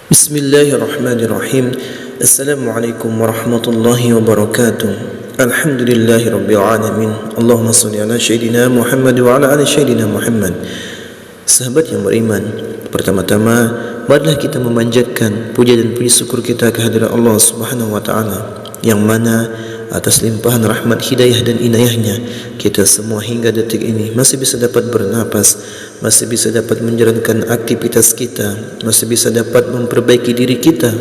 Bismillahirrahmanirrahim. Assalamualaikum warahmatullahi wabarakatuh. Alhamdulillahirabbil alamin. Allahumma shalli ala sayyidina Muhammad wa ala ali sayyidina Muhammad. Sahabat yang beriman, pertama-tama marilah kita memanjatkan puja dan puji syukur kita kehadirat Allah Subhanahu wa taala, yang mana atas limpahan rahmat, hidayah dan inayahnya kita semua hingga detik ini masih bisa dapat bernapas, masih bisa dapat menjalankan aktivitas kita, masih bisa dapat memperbaiki diri kita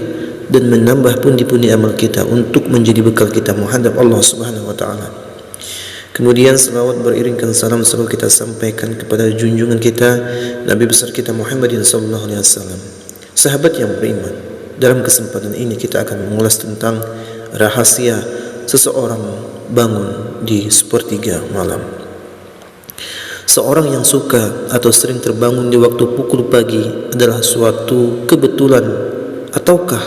dan menambah pundi-pundi amal kita untuk menjadi bekal kita menghadap Allah Subhanahu wa taala. Kemudian selawat beriringkan salam selalu kita sampaikan kepada junjungan kita Nabi besar kita Muhammadin sallallahu alaihi wasallam. Sahabat yang beriman, dalam kesempatan ini kita akan mengulas tentang rahasia seseorang bangun di sepertiga malam. Seorang yang suka atau sering terbangun di waktu pukul pagi adalah suatu kebetulan, ataukah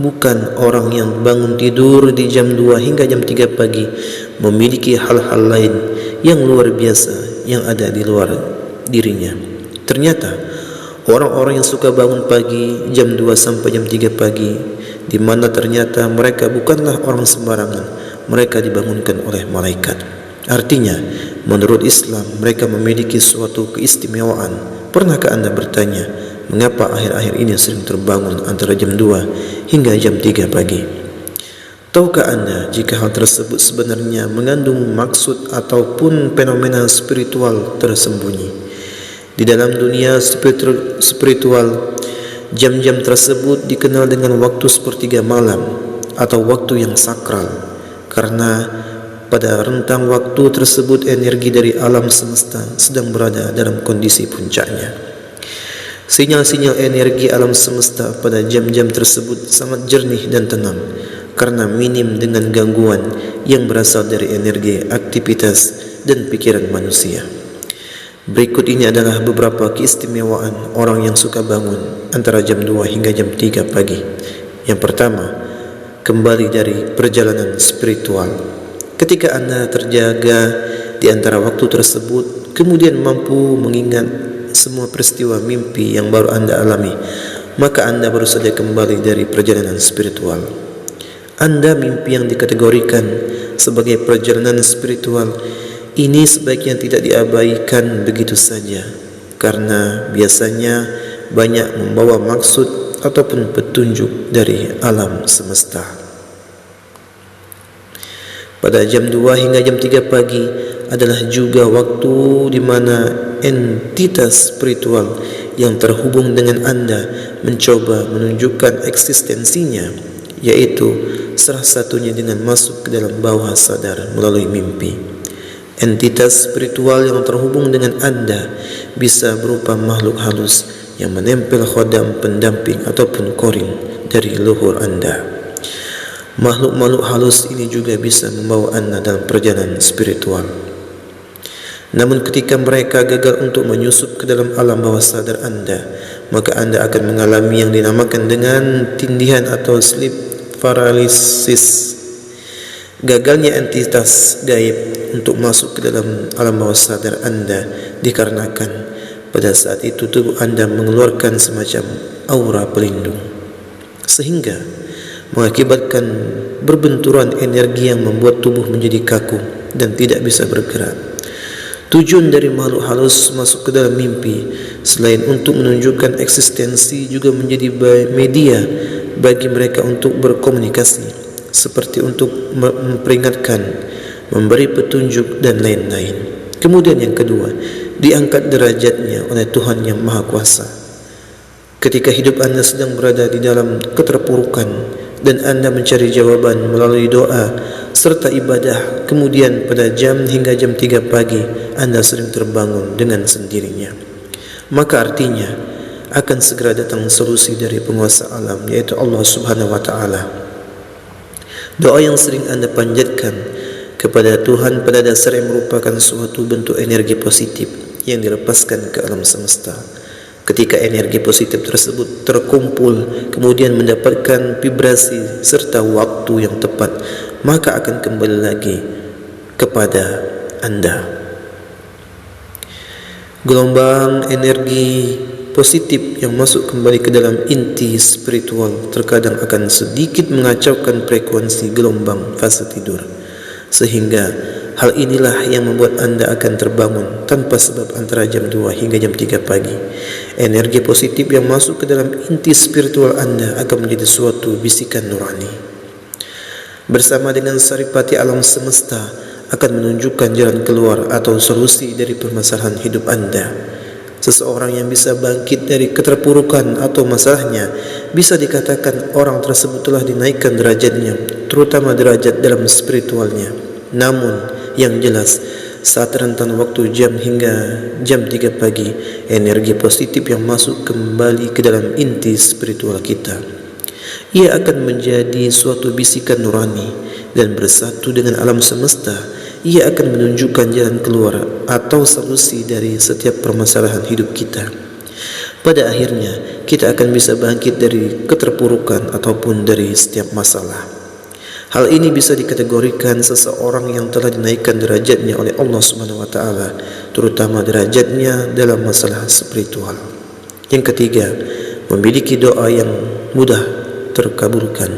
bukan orang yang bangun tidur di jam 2 hingga jam 3 pagi memiliki hal-hal lain yang luar biasa yang ada di luar dirinya? Ternyata orang-orang yang suka bangun pagi jam 2 sampai jam 3 pagi, di mana ternyata mereka bukanlah orang sembarangan, mereka dibangunkan oleh malaikat. Artinya, menurut Islam mereka memiliki suatu keistimewaan. Pernahkah Anda bertanya, mengapa akhir-akhir ini sering terbangun antara jam 2 hingga jam 3 pagi? Tahukah Anda jika hal tersebut sebenarnya mengandung maksud ataupun fenomena spiritual tersembunyi? Di dalam dunia spiritual, jam-jam tersebut dikenal dengan waktu sepertiga malam atau waktu yang sakral, karena pada rentang waktu tersebut energi dari alam semesta sedang berada dalam kondisi puncaknya. Sinyal-sinyal energi alam semesta pada jam-jam tersebut sangat jernih dan tenang karena minim dengan gangguan yang berasal dari energi, aktivitas dan pikiran manusia. Berikut ini adalah beberapa keistimewaan orang yang suka bangun antara jam 2 hingga jam 3 pagi. Yang pertama, kembali dari perjalanan spiritual. Ketika Anda terjaga di antara waktu tersebut, kemudian mampu mengingat semua peristiwa mimpi yang baru Anda alami, maka Anda baru saja kembali dari perjalanan spiritual. Anda mimpi yang dikategorikan sebagai perjalanan spiritual ini sebaiknya tidak diabaikan begitu saja, karena biasanya banyak membawa maksud ataupun petunjuk dari alam semesta. Pada jam 2 hingga jam 3 pagi adalah juga waktu di mana entitas spiritual yang terhubung dengan Anda mencoba menunjukkan eksistensinya, yaitu salah satunya dengan masuk ke dalam bawah sadar melalui mimpi. Entitas spiritual yang terhubung dengan Anda bisa berupa makhluk halus yang menempel khodam, pendamping ataupun korin dari leluhur Anda. Makhluk-makhluk halus ini juga bisa membawa Anda dalam perjalanan spiritual. Namun ketika mereka gagal untuk menyusup ke dalam alam bawah sadar Anda, maka Anda akan mengalami yang dinamakan dengan tindihan atau sleep paralysis. Gagalnya entitas gaib untuk masuk ke dalam alam bawah sadar Anda dikarenakan pada saat itu tubuh Anda mengeluarkan semacam aura pelindung, sehingga mengakibatkan berbenturan energi yang membuat tubuh menjadi kaku dan tidak bisa bergerak. Tujuan dari makhluk halus masuk ke dalam mimpi selain untuk menunjukkan eksistensi juga menjadi media bagi mereka untuk berkomunikasi, seperti untuk memperingatkan, memberi petunjuk dan lain-lain. Kemudian yang kedua, diangkat derajatnya oleh Tuhan yang Maha Kuasa. Ketika hidup Anda sedang berada di dalam keterpurukan dan Anda mencari jawaban melalui doa serta ibadah, kemudian pada jam hingga jam 3 pagi Anda sering terbangun dengan sendirinya, maka artinya akan segera datang solusi dari penguasa alam, yaitu Allah Subhanahu wa taala. Doa yang sering Anda panjatkan kepada Tuhan pada dasarnya merupakan suatu bentuk energi positif yang dilepaskan ke alam semesta. Ketika energi positif tersebut terkumpul kemudian mendapatkan vibrasi serta waktu yang tepat, maka akan kembali lagi kepada Anda. Gelombang energi positif yang masuk kembali ke dalam inti spiritual terkadang akan sedikit mengacaukan frekuensi gelombang fase tidur, sehingga hal inilah yang membuat anda akan terbangun tanpa sebab antara jam 2 hingga jam 3 pagi. Energi positif yang masuk ke dalam inti spiritual anda akan menjadi suatu bisikan nurani. Bersama dengan saripati alam semesta akan menunjukkan jalan keluar atau solusi dari permasalahan hidup anda. Seseorang yang bisa bangkit dari keterpurukan atau masalahnya, bisa dikatakan orang tersebut telah dinaikkan derajatnya, terutama derajat dalam spiritualnya. Namun yang jelas, saat rentan waktu jam hingga jam 3 pagi, energi positif yang masuk kembali ke dalam inti spiritual kita, ia akan menjadi suatu bisikan nurani dan bersatu dengan alam semesta. Ia akan menunjukkan jalan keluar atau solusi dari setiap permasalahan hidup kita. Pada akhirnya, kita akan bisa bangkit dari keterpurukan ataupun dari setiap masalah. Hal ini bisa dikategorikan seseorang yang telah dinaikkan derajatnya oleh Allah Subhanahu wa taala, terutama derajatnya dalam masalah spiritual. Yang ketiga, memiliki doa yang mudah terkabulkan.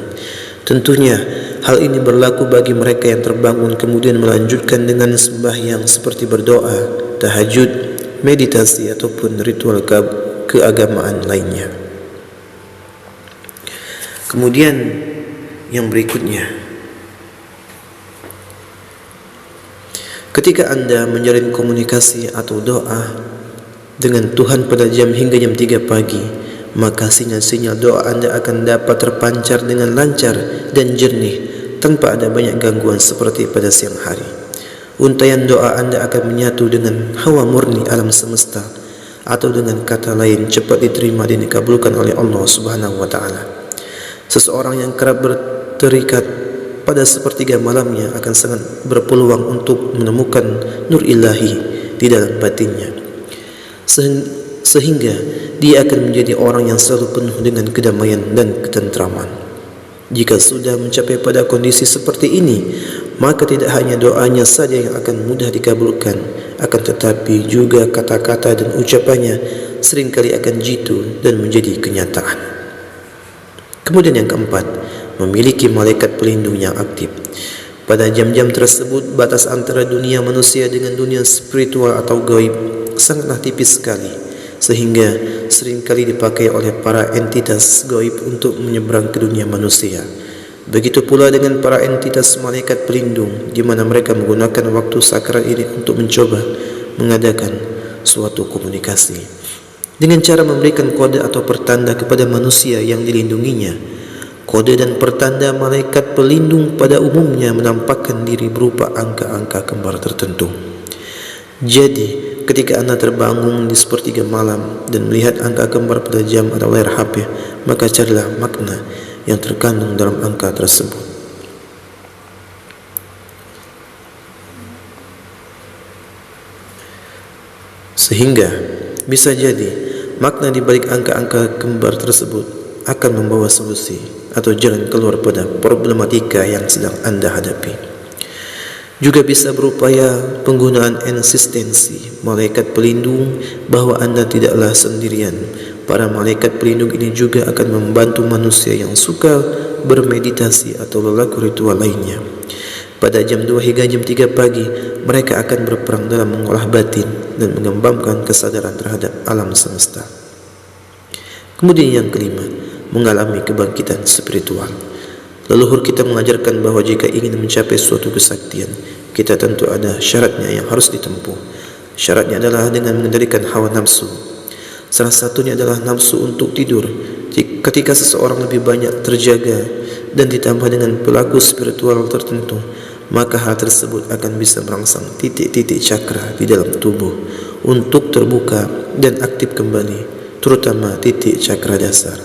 Tentunya hal ini berlaku bagi mereka yang terbangun kemudian melanjutkan dengan sembahyang seperti berdoa, tahajud, meditasi ataupun ritual keagamaan lainnya. Kemudian yang berikutnya, ketika anda menjalin komunikasi atau doa dengan Tuhan pada jam hingga jam 3 pagi, maka sinyal-sinyal doa anda akan dapat terpancar dengan lancar dan jernih tanpa ada banyak gangguan seperti pada siang hari. Untaian doa anda akan menyatu dengan hawa murni alam semesta, atau dengan kata lain cepat diterima dan dikabulkan oleh Allah Subhanahu wa taala. Seseorang yang kerap berterikat pada sepertiga malamnya akan sangat berpeluang untuk menemukan nur ilahi di dalam batinnya, sehingga dia akan menjadi orang yang selalu penuh dengan kedamaian dan ketentraman. Jika sudah mencapai pada kondisi seperti ini, maka tidak hanya doanya saja yang akan mudah dikabulkan, akan tetapi juga kata-kata dan ucapannya seringkali akan jitu dan menjadi kenyataan. Kemudian yang keempat, memiliki malaikat pelindung yang aktif. Pada jam-jam tersebut, batas antara dunia manusia dengan dunia spiritual atau gaib sangatlah tipis sekali, sehingga seringkali dipakai oleh para entitas gaib untuk menyeberang ke dunia manusia. Begitu pula dengan para entitas malaikat pelindung, di mana mereka menggunakan waktu sakral ini untuk mencoba mengadakan suatu komunikasi dengan cara memberikan kode atau pertanda kepada manusia yang dilindunginya. Kode dan pertanda malaikat pelindung pada umumnya menampakkan diri berupa angka-angka kembar tertentu. Jadi, ketika anda terbangun di sepertiga malam dan melihat angka kembar pada jam atau layar HP, maka carilah makna yang terkandung dalam angka tersebut. Sehingga bisa jadi makna di balik angka-angka kembar tersebut akan membawa solusi atau jalan keluar pada problematika yang sedang anda hadapi. Juga bisa berupaya penggunaan eksistensi malaikat pelindung, bahwa anda tidaklah sendirian. Para malaikat pelindung ini juga akan membantu manusia yang suka bermeditasi atau lelaku ritual lainnya. Pada jam 2 hingga jam 3 pagi, mereka akan berperang dalam mengolah batin dan mengembangkan kesadaran terhadap alam semesta. Kemudian yang kelima, mengalami kebangkitan spiritual. Leluhur kita mengajarkan bahawa jika ingin mencapai suatu kesaktian, kita tentu ada syaratnya yang harus ditempuh. Syaratnya adalah dengan mengendalikan hawa nafsu. Salah satunya adalah nafsu untuk tidur. Ketika seseorang lebih banyak terjaga dan ditambah dengan pelaku spiritual tertentu, maka hal tersebut akan bisa merangsang titik-titik cakra di dalam tubuh untuk terbuka dan aktif kembali, terutama titik cakra dasar.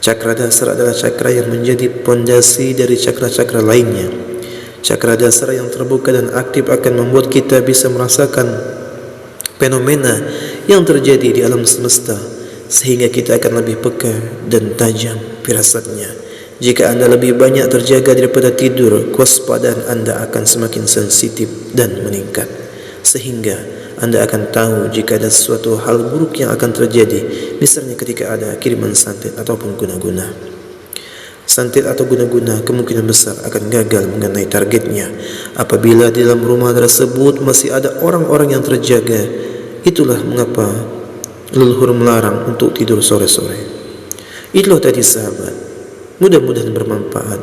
Cakra dasar adalah cakra yang menjadi pondasi dari cakra-cakra lainnya. Cakra dasar yang terbuka dan aktif akan membuat kita bisa merasakan fenomena yang terjadi di alam semesta, sehingga kita akan lebih peka dan tajam firasatnya. Jika anda lebih banyak terjaga daripada tidur, kewaspadaan anda akan semakin sensitif dan meningkat, sehingga Anda akan tahu jika ada sesuatu hal buruk yang akan terjadi, misalnya ketika ada kiriman santet ataupun guna-guna. Santet atau guna-guna kemungkinan besar akan gagal mengenai targetnya apabila di dalam rumah tersebut masih ada orang-orang yang terjaga. Itulah mengapa leluhur melarang untuk tidur sore-sore. Itulah tadi sahabat, mudah-mudahan bermanfaat.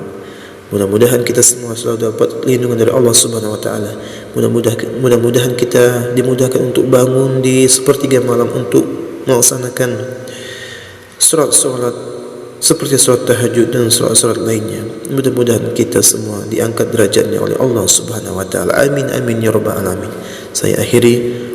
Mudah-mudahan kita semua selalu dapat lindungan dari Allah Subhanahu wa taala. Mudah-mudahan kita dimudahkan untuk bangun di sepertiga malam untuk melaksanakan salat seperti salat tahajud dan salat-salat lainnya. Mudah-mudahan kita semua diangkat derajatnya oleh Allah Subhanahu wa taala. Amin amin ya rabbal alamin. Saya akhiri,